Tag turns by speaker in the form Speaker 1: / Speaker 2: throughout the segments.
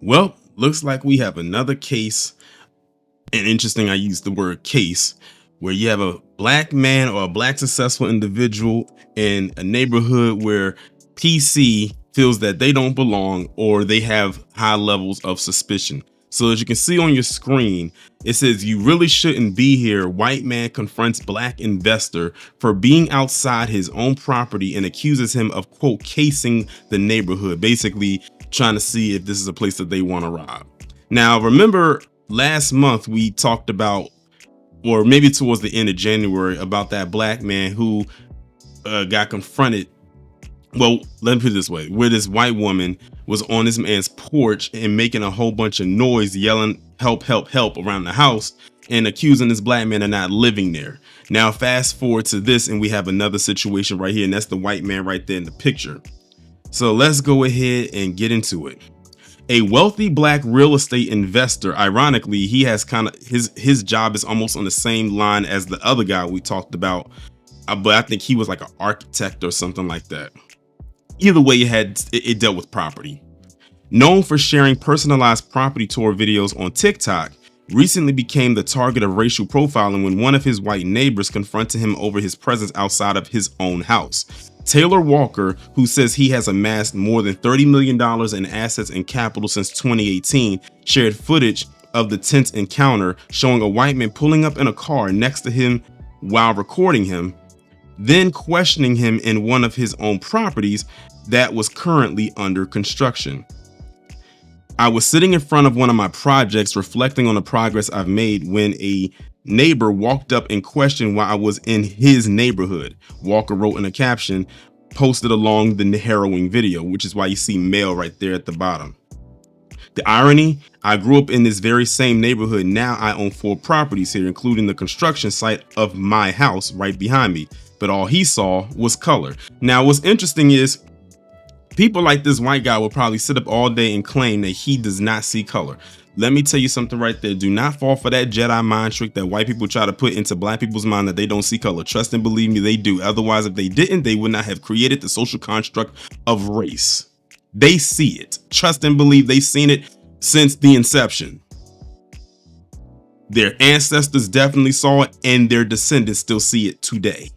Speaker 1: Well, looks like we have another case. And interesting, I use the word case, where you have a black man or a black successful individual in a neighborhood where PC feels that they don't belong or they have high levels of suspicion. So as you can see on your screen, it says you really shouldn't be here. White man confronts black investor for being outside his own property and accuses him of, quote, casing the neighborhood, basically trying to see if this is a place that they want to rob. Now, remember last month we talked about, or maybe towards the end of January, about that black man who got confronted. Well, let me put it this way, where this white woman was on this man's porch and making a whole bunch of noise, yelling help, help, help around the house and accusing this black man of not living there. Now, fast forward to this and we have another situation right here, and that's the white man right there in the picture. So let's go ahead and get into it. A wealthy black real estate investor, ironically, he has kind of his job is almost on the same line as the other guy we talked about, but I think he was like an architect or something like that. Either way, it dealt with property. Known for sharing personalized property tour videos on TikTok, recently became the target of racial profiling when one of his white neighbors confronted him over his presence outside of his own house. Taylor Walker, who says he has amassed more than $30 million in assets and capital since 2018, shared footage of the tense encounter showing a white man pulling up in a car next to him while recording him, then questioning him in one of his own properties that was currently under construction. I was sitting in front of one of my projects reflecting on the progress I've made when a neighbor walked up and questioned why I was in his neighborhood, Walker wrote in a caption posted along the harrowing video, which is why you see male right there at the bottom. The irony, I grew up in this very same neighborhood. Now I own 4 properties here, including the construction site of my house right behind me. But all he saw was color. Now what's interesting is people like this white guy will probably sit up all day and claim that he does not see color. Let me tell you something right there. Do not fall for that Jedi mind trick that white people try to put into black people's mind that they don't see color. Trust and believe me, they do. Otherwise, if they didn't, they would not have created the social construct of race. They see it. Trust and believe they've seen it since the inception. Their ancestors definitely saw it, and their descendants still see it today.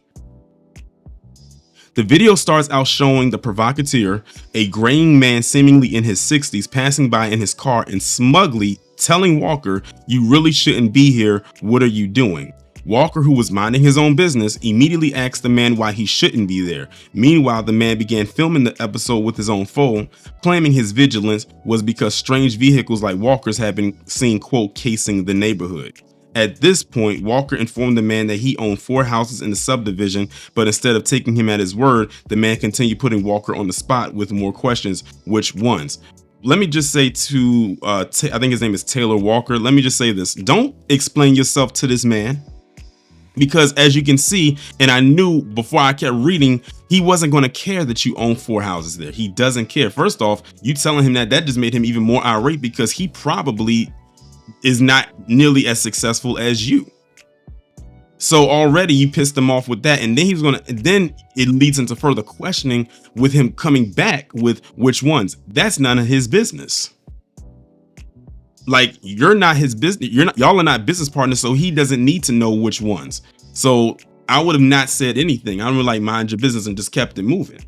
Speaker 1: The video starts out showing the provocateur, a graying man seemingly in his 60s, passing by in his car and smugly telling Walker, "You really shouldn't be here. What are you doing?" Walker, who was minding his own business, immediately asked the man why he shouldn't be there. Meanwhile, the man began filming the episode with his own phone, claiming his vigilance was because strange vehicles like Walker's had been seen, quote, casing the neighborhood. At this point, Walker informed the man that he owned 4 houses in the subdivision, but instead of taking him at his word, the man continued putting Walker on the spot with more questions. Which ones? Let me just say to, I think his name is Taylor Walker. Let me just say this. Don't explain yourself to this man, because as you can see, and I knew before I kept reading, he wasn't going to care that you own 4 houses there. He doesn't care. First off, you telling him that just made him even more irate because he probably is not nearly as successful as you. So already you pissed him off with that, and then it leads into further questioning with him coming back with which ones. That's none of his business. Like, you're not his business. Y'all are not business partners, so he doesn't need to know which ones. So I would have not said anything. I would like mind your business and just kept it moving,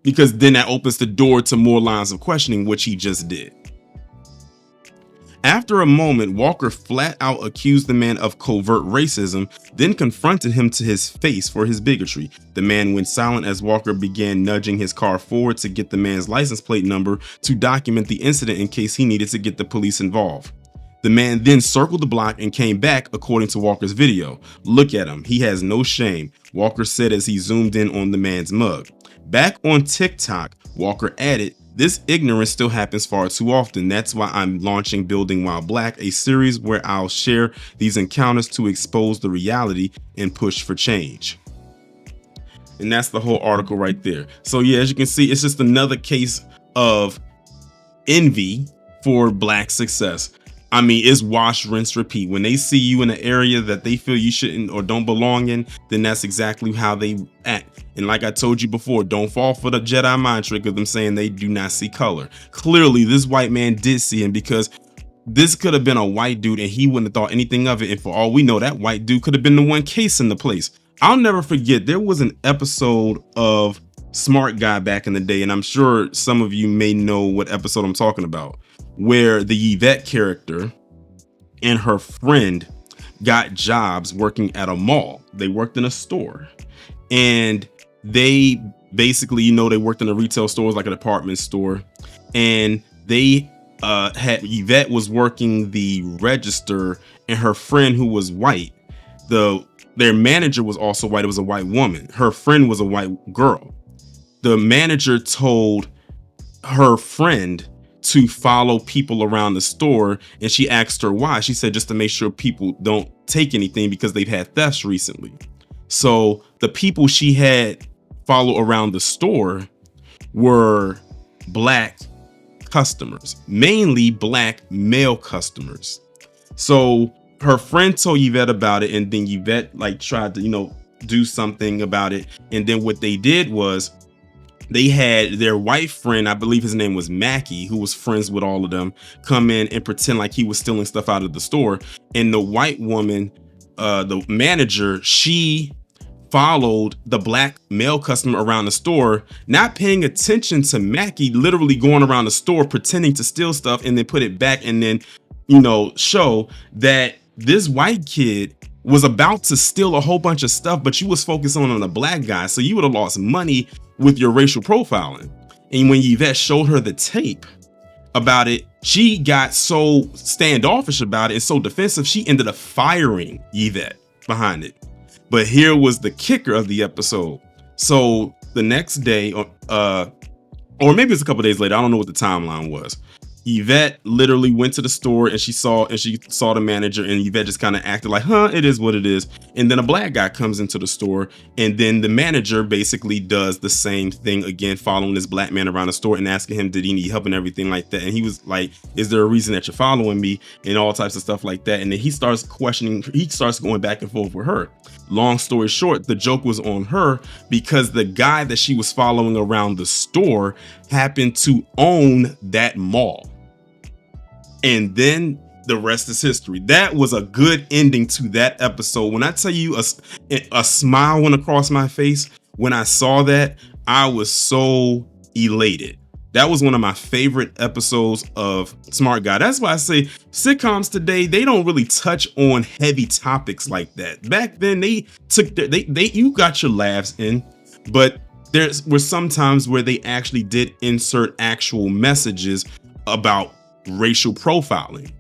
Speaker 1: because then that opens the door to more lines of questioning, which he just did. After a moment, Walker flat out accused the man of covert racism, then confronted him to his face for his bigotry. The man went silent as Walker began nudging his car forward to get the man's license plate number to document the incident in case he needed to get the police involved. The man then circled the block and came back, according to Walker's video. "Look at him. He has no shame," Walker said as he zoomed in on the man's mug. Back on TikTok, Walker added, "This ignorance still happens far too often. That's why I'm launching Building While Black, a series where I'll share these encounters to expose the reality and push for change." And that's the whole article right there. So yeah, as you can see, it's just another case of envy for black success. I mean, it's wash, rinse, repeat. When they see you in an area that they feel you shouldn't or don't belong in, then that's exactly how they act. And like I told you before, don't fall for the Jedi mind trick of them saying they do not see color. Clearly, this white man did see him, because this could have been a white dude and he wouldn't have thought anything of it. And for all we know, that white dude could have been the one casing the place. I'll never forget, there was an episode of Smart Guy back in the day, and I'm sure some of you may know what episode I'm talking about, where the Yvette character and her friend got jobs working at a mall. They worked in a store, and they basically, they worked in a retail store, like a department store, and they had Yvette was working the register, and her friend, who was white, their manager was also white. It was a white woman. Her friend was a white girl. The manager told her friend to follow people around the store, and she asked her why. She said just to make sure people don't take anything because they've had thefts recently. So the people she had follow around the store were black customers, mainly black male customers. So her friend told Yvette about it, and then Yvette tried to do something about it. And then what they did was, they had their white friend, I believe his name was Mackie, who was friends with all of them, come in and pretend like he was stealing stuff out of the store. And the white woman, the manager, she followed the black male customer around the store, not paying attention to Mackie literally going around the store pretending to steal stuff and then put it back, and then show that this white kid was about to steal a whole bunch of stuff, but you was focused on the black guy, so you would have lost money with your racial profiling. And when Yvette showed her the tape about it, she got so standoffish about it and so defensive, she ended up firing Yvette behind it. But here was the kicker of the episode. So the next day, or maybe it's a couple days later, I don't know what the timeline was, Yvette literally went to the store and she saw the manager, and Yvette just kind of acted like, it is what it is. And then a black guy comes into the store, and then the manager basically does the same thing again, following this black man around the store and asking him, did he need help and everything like that. And he was like, is there a reason that you're following me, and all types of stuff like that. And then he starts going back and forth with her. Long story short, the joke was on her, because the guy that she was following around the store happened to own that mall. And then the rest is history. That was a good ending to that episode. When I tell you, a smile went across my face when I saw that, I was so elated. That was one of my favorite episodes of Smart Guy. That's why I say sitcoms today, they don't really touch on heavy topics like that. Back then, they you got your laughs in, but there were some times where they actually did insert actual messages about racial profiling.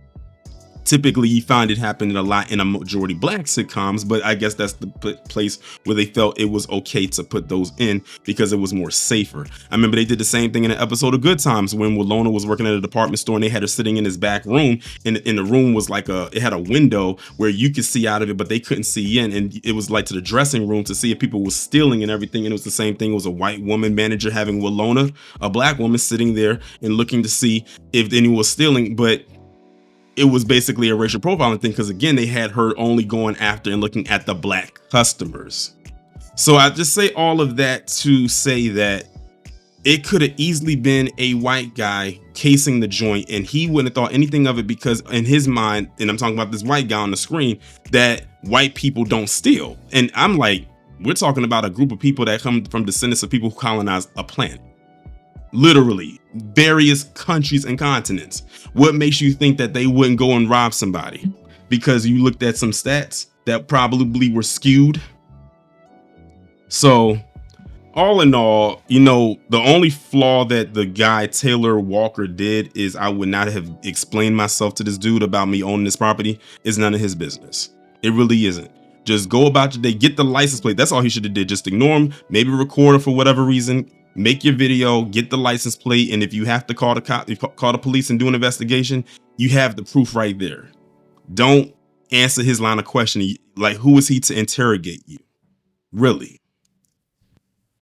Speaker 1: Typically, you find it happening a lot in a majority black sitcoms, but I guess that's the place where they felt it was okay to put those in because it was more safer. I remember they did the same thing in an episode of Good Times when Walona was working at a department store, and they had her sitting in this back room, and the room was it had a window where you could see out of it, but they couldn't see in, and it was like to the dressing room to see if people were stealing and everything. And it was the same thing. It was a white woman manager having Walona, a black woman, sitting there and looking to see if anyone was stealing, but it was basically a racial profiling thing, because again, they had her only going after and looking at the black customers. So I just say all of that to say that it could have easily been a white guy casing the joint, and he wouldn't have thought anything of it, because in his mind, and I'm talking about this white guy on the screen, that white people don't steal. And I'm like, we're talking about a group of people that come from descendants of people who colonized a planet. Literally various countries and continents. What makes you think that they wouldn't go and rob somebody? Because you looked at some stats that probably were skewed. So all in all, the only flaw that the guy Taylor Walker did is I would not have explained myself to this dude about me owning this property. It's none of his business. It really isn't. Just go about your day, get the license plate. That's all he should have did. Just ignore him, maybe record him for whatever reason. Make your video, get the license plate, and if you have to call the police and do an investigation, you have the proof right there. Don't answer his line of questioning. Like, who is he to interrogate you? Really?